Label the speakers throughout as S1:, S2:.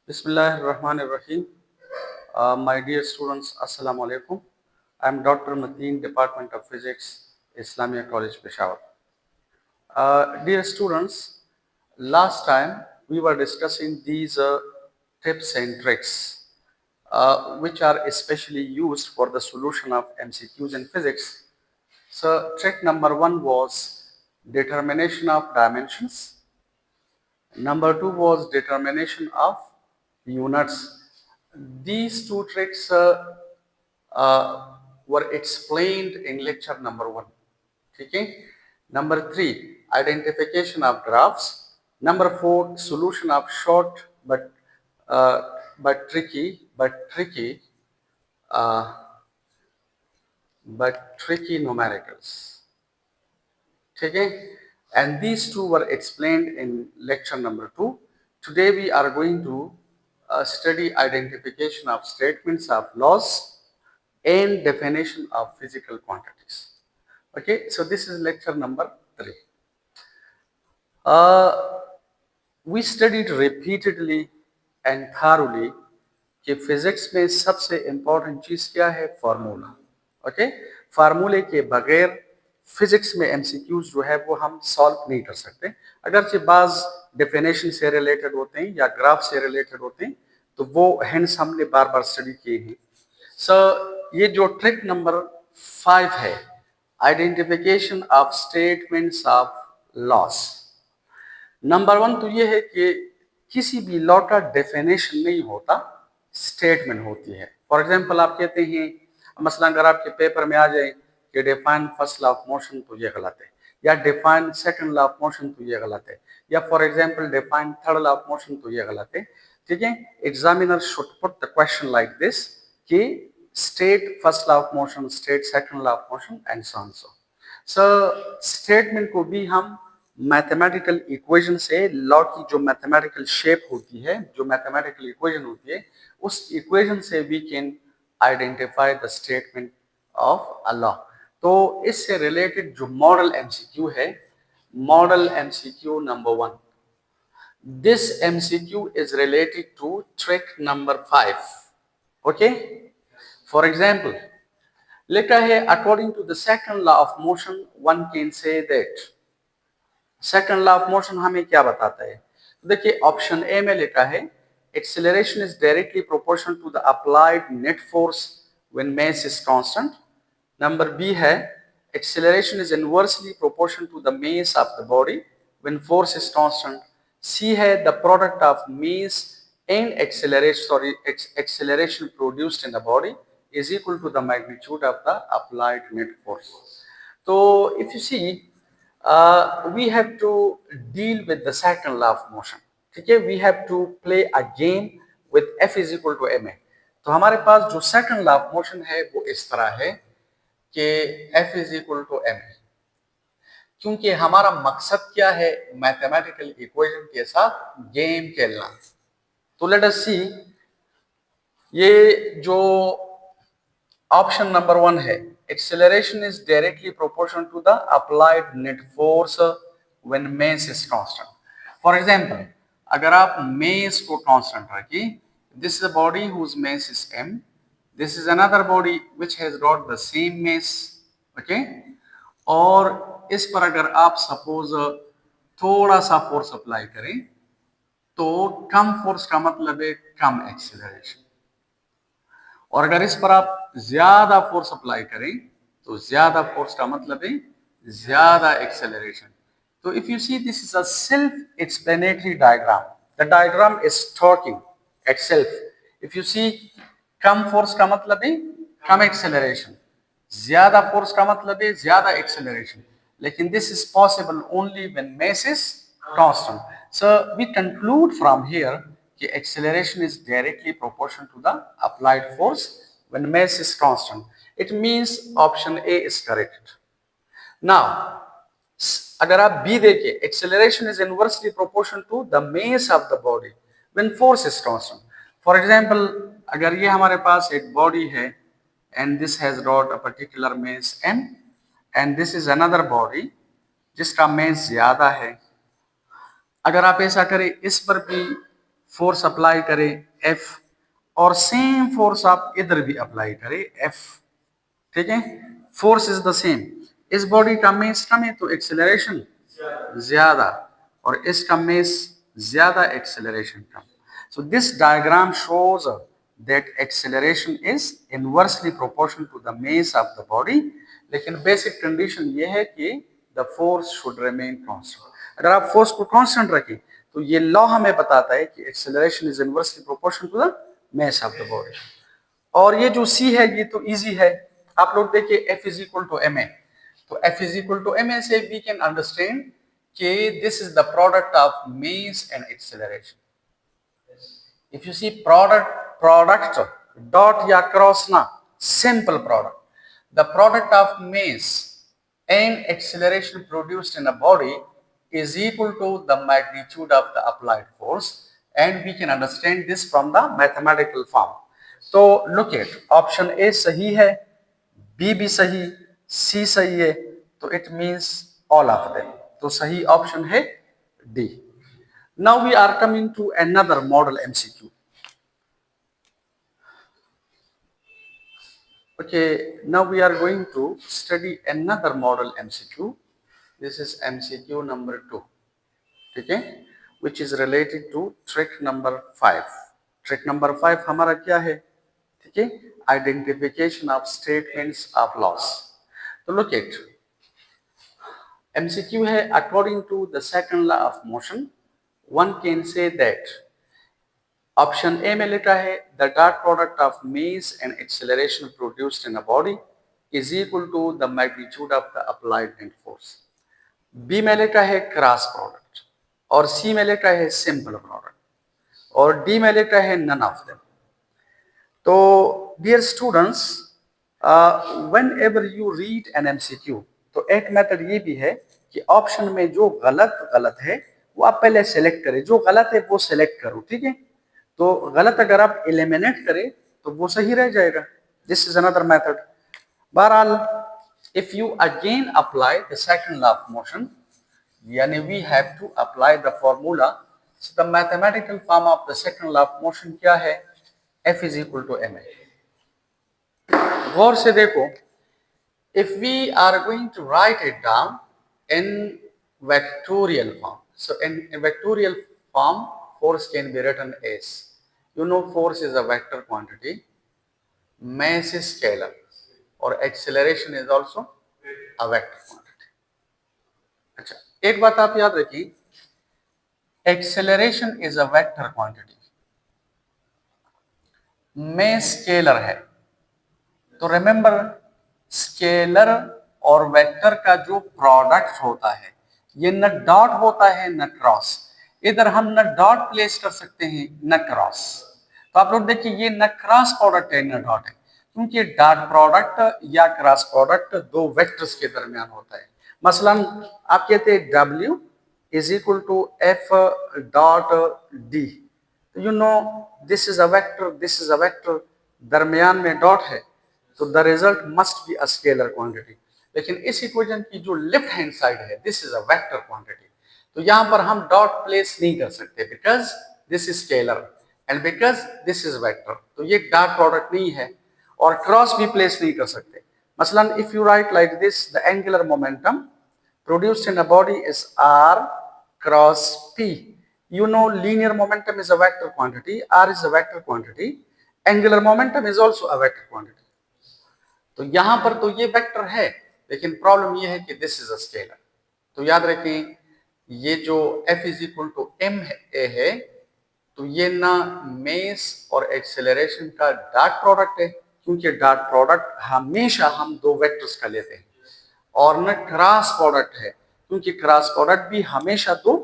S1: Bismillahirrahmanirrahim. My dear students, Assalamu alaikum. I am Dr. Mateen, Department of Physics, Islamia College, Peshawar. Dear students, last time we were discussing these tips and tricks which are especially used for the solution of MCQs in physics. So, trick number one was determination of dimensions. Number two was determination of units. These two tricks uh, were explained in lecture number one. Okay? Number three, identification of graphs. Number four, solution of short uh, tricky uh, tricky numericals. Okay? And these two were explained in lecture number two. Today we are going to study identification of statements of laws and definition of physical quantities. Okay, so this is lecture number three. Uh, we studied repeatedly and thoroughly कि physics में सबसे important चीज क्या है? Formula. Okay, फार्मूले के बगैर physics में एमसीक्यूज जो है वो हम सॉल्व नहीं कर सकते. अगरचे बाज डेफिनेशन से रिलेटेड होते हैं या ग्राफ से रिलेटेड होते हैं तो वो हेंस हमने बार बार स्टडी किए हैं. ये जो ट्रिक नंबर 5 है, identification of statements of loss. Number one तो ये है कि किसी भी लॉ का डेफिनेशन नहीं होता, स्टेटमेंट होती है. फॉर एग्जाम्पल आप कहते हैं, मसलन अगर आपके पेपर में आ जाए कि define first law of motion तो ये गलत है, या define second law of motion तो ये गलत है, या for example define third law of motion तो ये गलत है. ठीक है, examiner should put the question like this कि state first law of motion, state second law of motion and so on. So statement को भी हम मैथमेटिकल इक्वेशन से, लॉ की जो मैथमेटिकल शेप होती है, जो मैथमेटिकल इक्वेशन होती है, उस इक्वेशन से we can identify the statement of a law. तो इससे रिलेटेड जो मॉडल एमसीक्यू है, model MCQ number one, this MCQ is related to trick number 5. Okay, for example लिखा है according to the second law of motion one can say that. Second law of motion हमें क्या बताता है? तो देखिए option A में लिखा है acceleration is directly proportional to the applied net force when mass is constant. Number B है acceleration is inversely proportional to the mass of the body when force is constant. C है the product of mass and acceleration produced in the body is equal to the magnitude of the applied net force. So if you see, we have to deal with the second law of motion. ठीक है, we have to play a game with F is equal to ma. तो हमारे पास जो second law of motion है वो इस तरह है कि F is equal to ma. क्योंकि हमारा मकसद क्या है? मैथमेटिकल इक्वेशन के साथ गेम खेलना. तो लेट अस सी, ये जो ऑप्शन नंबर वन है, acceleration is directly proportional to the applied net force when mass is constant. For example अगर आप मास को कांस्टेंट रखिए, this is a body whose mass is m, this is another body which has got the same mass. Okay, और इस पर अगर आप suppose थोड़ा सा फोर्स अप्लाई करें तो कम फोर्स का मतलब है कम एक्सेलरेशन, और अगर इस पर आप ज्यादा फोर्स अप्लाई करें तो ज्यादा फोर्स का मतलब है ज्यादा एक्सेलरेशन. तो if you see, this is a self explanatory diagram. The diagram is talking itself. If you see, कम फोर्स का मतलब है कम एक्सेलरेशन, ज्यादा फोर्स का मतलब है ज्यादा एक्सेलरेशन, लेकिन this is possible only when mass is constant. So we conclude from here कि acceleration is directly proportional to the applied force when mass is constant. It means option A is correct. Now, अगर आप B देखिए, acceleration is inversely proportional to the mass of the body when force is constant. For example, अगर ये हमारे पास एक body है and this has got a particular mass m, and this is another body जिसका mass ज्यादा है, अगर आप ऐसा करें इस पर भी फोर्स अप्लाई करें F, और सेम फोर्स आप इधर भी अप्लाई करें F, ठीक है, फोर्स इज द सेम। इस बॉडी का मेस कम है तो एक्सेलरेशन ज्यादा, और इसका मेस ज्यादा, acceleration come. So this diagram shows that acceleration is inversely proportional to the mass of the body, लेकिन बेसिक कंडीशन ये है कि the force should remain constant। अगर आप फोर्स को कांस्टेंट रखें तो ये लॉ हमें बताता है कि acceleration is inversely proportional to the mass of the body। और ये जो C है ये तो इजी है, आप लोग देखिए F is equal to ma, तो F is equal to ma से वी कैन अंडरस्टैंड कि this is the product of mass and acceleration. If you see product dot या cross ना, simple product, the product of mass and acceleration produced in a body is equal to the magnitude of the applied force, and we can understand this from the mathematical form। तो look at option A सही है, B भी सही, C सही है, तो it means all of them, तो सही ऑप्शन है D। Now we are coming to another model MCQ। Okay, now we are going to study another model MCQ. This is MCQ number 2, okay, which is related to trick number 5। Trick number 5 हमारा क्या है, ठीक है, identification of statements of loss। तो look at MCQ है, according to the second law of motion, one can say that option A में लिखा है the dot product of mass and acceleration produced in a body is equal to the magnitude of the applied net force. B में लिखा है cross product, और सी में लिखा है सिंपल प्रोडक्ट, और डी में लिखा है नन ऑफ देम। तो dear students, whenever you read an MCQ, तो एक मेथड ये भी है कि ऑप्शन में जो गलत गलत है वो आप पहले सेलेक्ट करें, जो गलत है वो सेलेक्ट करो, ठीक है। तो गलत अगर आप एलिमिनेट करें तो वो सही रह जाएगा। This is another method. बहरहाल, if you again apply the second law of motion, यानी we have to apply the formula. So the mathematical form of the second law of motion क्या है, F is equal to ma। गौर से देखो, if we are going to write it down in vectorial form, so in vectorial form force can be written as, you know, force is a vector quantity, mass is scalar, or acceleration is also a vector quantity। अच्छा, एक बात आप याद रखिए, acceleration is a vector quantity, mass scalar है। तो remember, scalar और vector का जो प्रोडक्ट होता है ये न डॉट होता है न क्रॉस। इधर हम न डॉट प्लेस कर सकते हैं न क्रॉस। तो आप लोग देखिए ये न क्रॉस प्रोडक्ट है न डॉट है, क्योंकि डॉट प्रोडक्ट या क्रॉस प्रोडक्ट दो वेक्टर्स के दरमियान होता है। मसलन आप कहते हैं W is equal to F dot D, you know this is a vector, this is a vector, दरमियान में डॉट है, तो the result must be a scalar quantity. लेकिन इस इक्वेशन की जो लेफ्ट हैंड साइड है this is a vector quantity, तो यहां पर हम डॉट प्लेस नहीं कर सकते because this is scalar and because this is vector, तो ये डॉट प्रोडक्ट नहीं है। और क्रॉस भी प्लेस नहीं कर सकते। मसलन if you right like this, the angular momentum produced in a body is R cross P। You know linear momentum is a vector quantity, R is a vector quantity, angular momentum is also a vector quantity। तो यहां पर तो ये vector है, लेकिन problem ये है कि दिस इज अ स्केलर। तो याद रखें ये जो F is equal to M है, तो ये ना मेस और एक्सेलरेशन का डॉट प्रोडक्ट है, क्योंकि डॉट प्रोडक्ट हमेशा हम दो वेक्टर्स का लेते हैं, और न क्रॉस प्रोडक्ट है, क्योंकि क्रॉस प्रोडक्ट भी हमेशा दो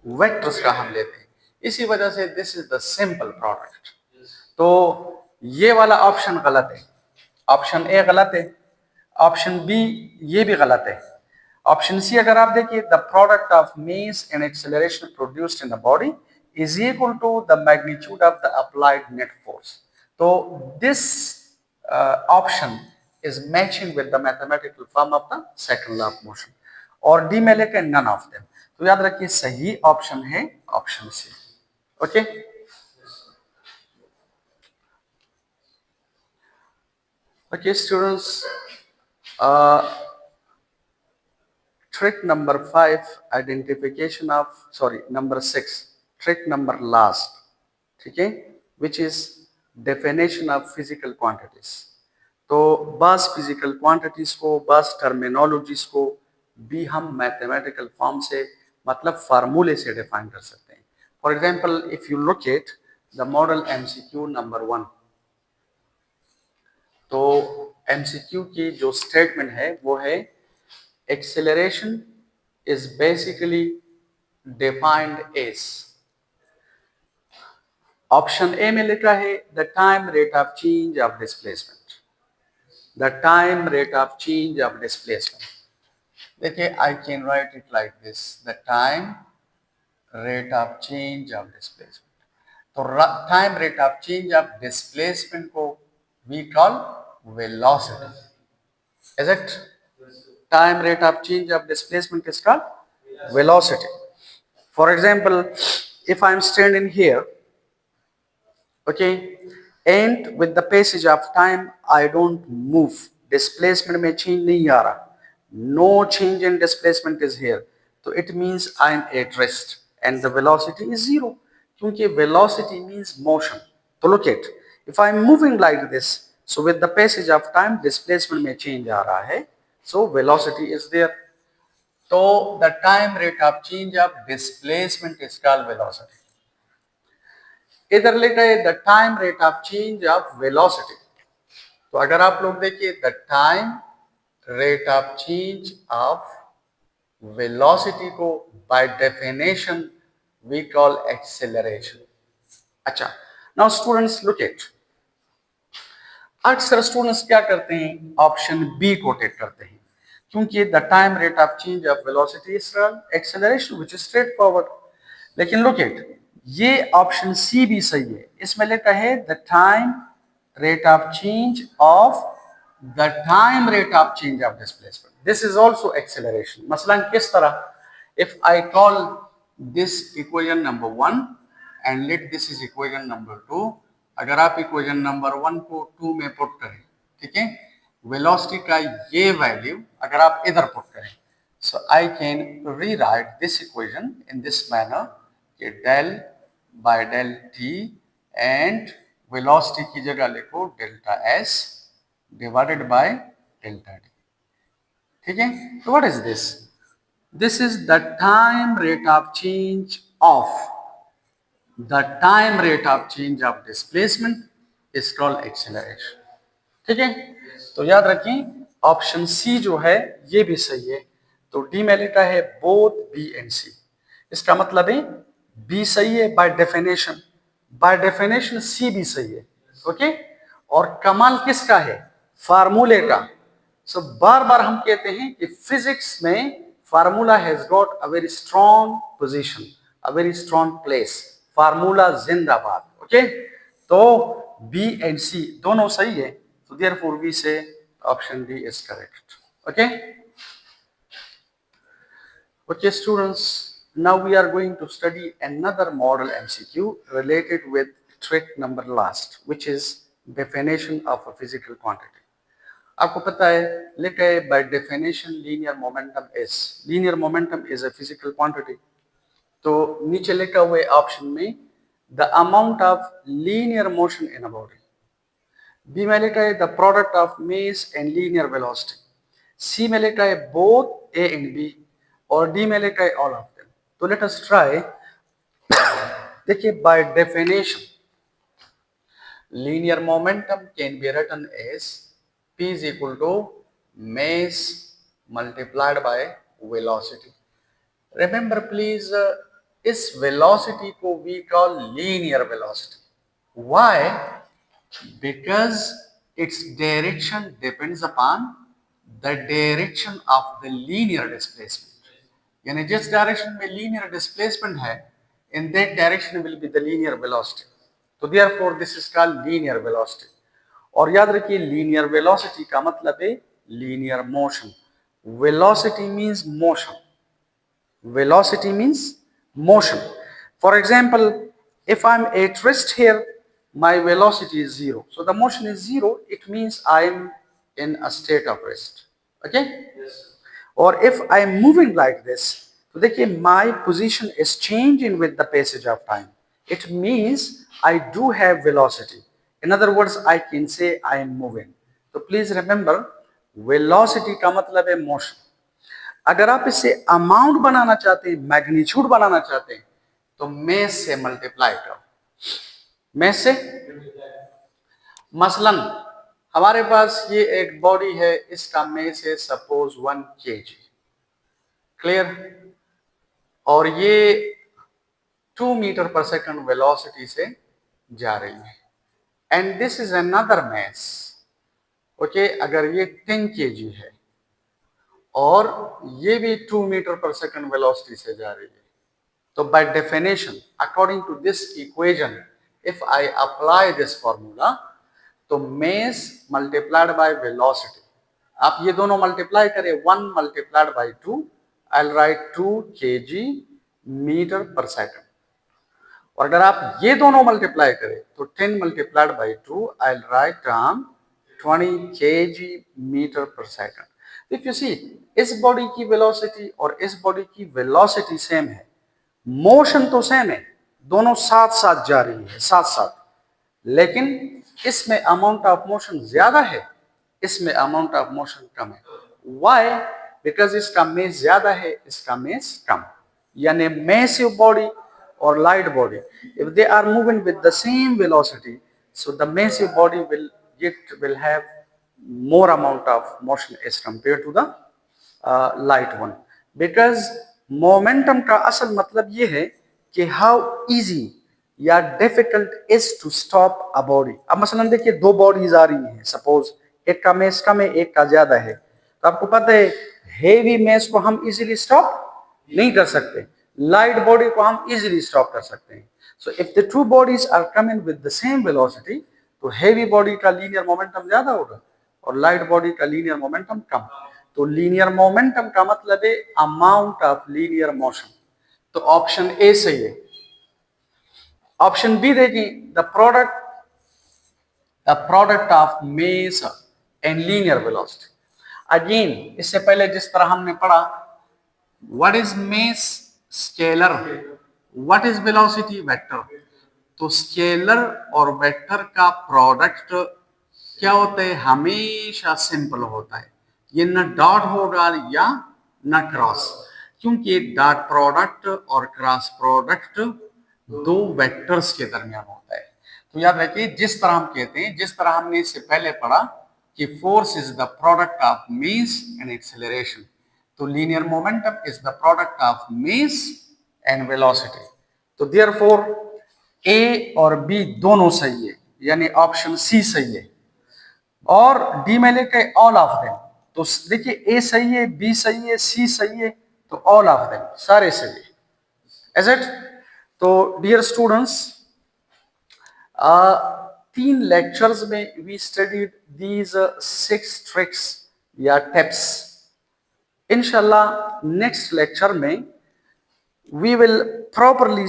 S1: वेक्टर्स का हम लेते हैं। इसी वजह से this is the simple product. तो ये वाला ऑप्शन गलत है, ऑप्शन ए गलत है, ऑप्शन बी ये भी गलत है। ऑप्शन सी अगर आप देखिए, the product of mass and acceleration produced in the body is equal to the magnitude of the applied net force. तो this option is matching with the mathematical form of the second law of motion। और D में लेके none of them, तो याद रखिए सही option है option C. Okay okay students, trick number 5 identification of, sorry, number 6 trick number last, ठीक है, which is definition of physical quantities. तो बस फिजिकल क्वांटिटीज को, बस टर्मिनोलॉजीज को भी हम मैथमेटिकल फॉर्म से, मतलब फार्मूले से डिफाइन कर सकते हैं. For example, if you look at the model MCQ number 1, तो एमसीक्यू की जो स्टेटमेंट है वो है acceleration is basically defined as, option A में लिखा है the time rate of change of displacement, the time rate of change of displacement. देखिए, I can write it like this, the time rate of change of displacement. तो time rate of change of displacement को we call velocity. Is it? Time rate of change of displacement is called velocity. For example, if I am standing here, okay, and with the passage of time I don't move, displacement में change नहीं आ रहा, no change in displacement is here, so it means I am at rest and the velocity is zero, क्योंकि velocity means motion. तो look at, if I am moving like this, so with the passage of time displacement में change आ रहा है, so velocity is there. So the time rate of change of displacement is called velocity. इधर लिखा है the time rate of change of velocity. तो अगर आप लोग देखिए the time rate of change of velocity को by definition we call acceleration. अच्छा, now students look at, अक्सर स्टूडेंट्स क्या करते हैं, ऑप्शन बी को टेक करते हैं, क्योंकि the time rate of change of velocity is acceleration which is straight forward. लेकिन लुक एट, ये ऑप्शन सी भी सही है. इसमें लिखा है the time rate of change of, the time rate of change of displacement, this is also acceleration. मसलन किस तरह, if I call this equation number 1 and let this is equation number 2, अगर आप इक्वेशन नंबर 1 को 2 में put करें, ठीक है, वेलोसिटी का ये वैल्यू अगर आप इधर पुट करें, so I can rewrite this equation in this manner कि del by del T and velocity की जगह लिखो delta S divided by delta T. ठीक है, तो what is this? This is the time rate of change of, the time rate of change of displacement is called acceleration. ठीक है, तो याद रखें ऑप्शन सी जो है ये भी सही है. तो डी में लिखा है बोथ बी एंड सी. इसका मतलब है बी सही है बाय डेफिनेशन सी भी सही है. ओके, और कमाल किसका है? फार्मूले का. सो बार बार हम कहते हैं कि फिजिक्स में formula has got a very strong position, a very strong place. Formula जिंदाबाद. ओके, तो बी एंड सी दोनों सही है, so therefore we say option D is correct. Okay, okay students, now we are going to study another model MCQ related with trick number last, which is definition of a physical quantity. आपको पता है लिखा है by definition linear momentum is a physical quantity. तो नीचे लिखा हुआ है ऑप्शन में the amount of linear motion in a body. B में लिखा है the product of mass and linear velocity. C में लिखा है बोथ ए एंड बी, और डी में लिखा है ऑल ऑफ देम. तो लेट अस ट्राई. देखिए, by definition linear momentum can be written as P is equal to mass multiplied by velocity. Remember please, इस वेलोसिटी को we call linear velocity. Why? Because its direction depends upon the direction of the linear displacement. यानी जिस direction में linear displacement है, in that direction will be the linear velocity. तो therefore this is called linear velocity. और याद रखिए, linear velocity का मतलब है linear motion. Velocity means motion. Velocity means motion. For example, If I'm at rest here, my velocity is zero. So the motion is zero. It means I'm in a state of rest. Okay? Yes. Or if I'm moving like this, so देखिए my position is changing with the passage of time. It means I do have velocity. In other words, I can say I am moving. So please remember, velocity का मतलब है motion. अगर आप इसे amount बनाना चाहते हैं, magnitude बनाना चाहते हैं, तो मेस से मल्टीप्लाई करो. मेस से मसलन हमारे पास ये एक बॉडी है, इसका मेस है सपोज 1 kg. क्लियर? और ये 2 मीटर पर सेकंड वेलोसिटी से जा रही है. And this is another mess. Okay, अगर ये 10 kg है और ये भी 2 मीटर पर सेकंड वेलोसिटी से जा रही है, तो by definition, according to this equation, if I apply this formula, तो mass multiplied by velocity, आप ये दोनों मल्टीप्लाई करें, 1 multiplied by 2, I'll write 2 kg metre पर सेकंड. और अगर आप ये दोनों मल्टीप्लाई करें तो 10 multiplied by 2, I'll write down 20 kg metre पर सेकंड. If you see, इस बॉडी की वेलोसिटी और इस बॉडी की वेलोसिटी सेम है, मोशन तो सेम है, दोनों साथ साथ जा रही है, साथ साथ, लेकिन इसमें अमाउंट ऑफ मोशन ज्यादा है, इसमें अमाउंट ऑफ मोशन कम है. व्हाई? बिकॉज इसका मेस ज्यादा है, इसका मेस कम. यानी मैसिव बॉडी और light body, if they are moving with the same velocity, so the massive body will have more amount of motion as compared to the light one. Because momentum का असल मतलब ये है कि how easy या difficult is to stop a body. अब मसलन देखिए, दो बॉडीज आ रही हैं, सपोज एक का मेस कम है, एक का ज्यादा है, तो आपको पता है हेवी मेस को हम इजीली स्टॉप नहीं कर सकते, लाइट बॉडी को हम इजीली स्टॉप कर सकते हैं. So if the two bodies are coming with the same velocity, तो हेवी बॉडी का लीनियर मोमेंटम ज्यादा होगा और लाइट बॉडी का लीनियर मोमेंटम कम. तो लीनियर मोमेंटम का मतलब है अमाउंट ऑफ लीनियर मोशन. तो ऑप्शन ए सही है. ऑप्शन बी देखिए, the product of mass and linear velocity. Again इससे पहले जिस तरह हमने पढ़ा, what is mass? Scalar. What is velocity? Vector. तो स्केलर और वेक्टर का प्रोडक्ट क्या होता है? हमेशा सिंपल होता है. ये न डॉट होगा या न क्रॉस, क्योंकि डॉट प्रोडक्ट और क्रॉस प्रोडक्ट दो वेक्टर्स के दरमियान होता है. तो याद रखिए, जिस तरह हम कहते हैं, जिस तरह हमने इससे पहले पढ़ा कि force is the product of mass and acceleration, तो linear momentum is the product of mass and velocity. तो देयरफॉर ए और बी दोनों सही है, यानी ऑप्शन सी सही है. और डी में लेके ऑल ऑफ देम. तो देखिए, ए सही है, बी सही है, सी सही है, तो ऑल ऑफ देम सारे सही है. Is it? तो डियर स्टूडेंट्स, 3 लेक्चर्स में वी स्टडीड दीज 6 ट्रिक्स या टिप्स. इंशाल्लाह नेक्स्ट लेक्चर में we will properly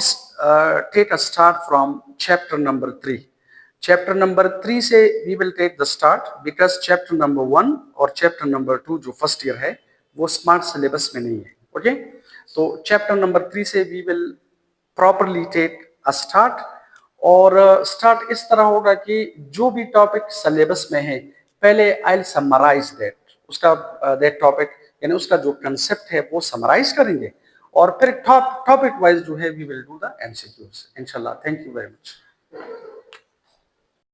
S1: take a start from chapter number 3. Chapter number 3 से we will take the start, because chapter number 1 और chapter number 2 जो first year है वो smart syllabus में नहीं है. ओके, तो chapter number 3 से we will properly take a start. और start इस तरह होगा कि जो भी टॉपिक सिलेबस में है, पहले I'll summarize that, उसका that topic यानी उसका जो कंसेप्ट है वो समराइज करेंगे, और फिर टॉपिक वाइज जो है we will do the MCQs इंशाल्लाह. Thank you very much.